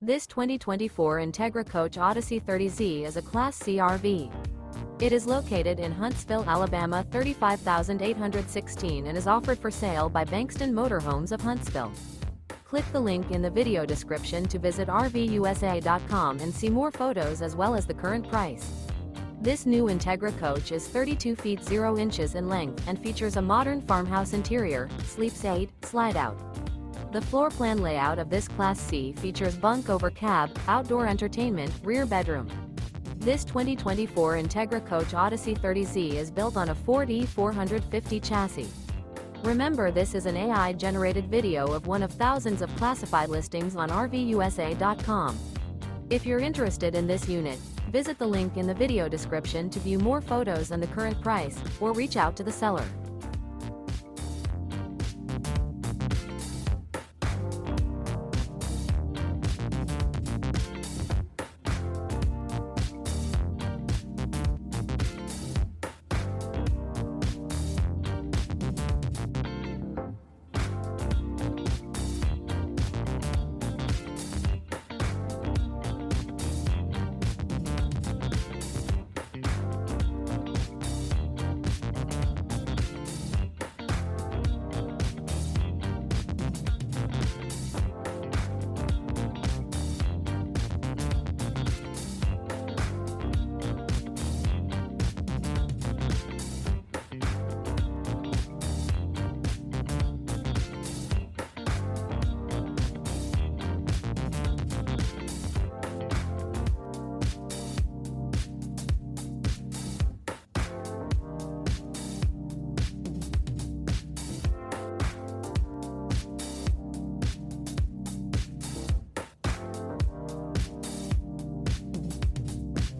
This 2024 Entegra Coach Odyssey 30Z is a Class C RV. It is located in Huntsville, Alabama 35816 and is offered for sale by Bankston Motorhomes of Huntsville. Click the link in the video description to visit RVUSA.com and see more photos as well as the current price. This new Entegra Coach is 32 feet 0 inches in length and features a modern farmhouse interior, sleeps 8, Slideout. The floor plan layout of this Class C features bunk over cab, outdoor entertainment, rear bedroom. This 2024 Entegra Coach Odyssey 30Z is built on a Ford E450 chassis. Remember, this is an AI-generated video of one of thousands of classified listings on RVUSA.com. If you're interested in this unit, visit the link in the video description to view more photos and the current price, or reach out to the seller.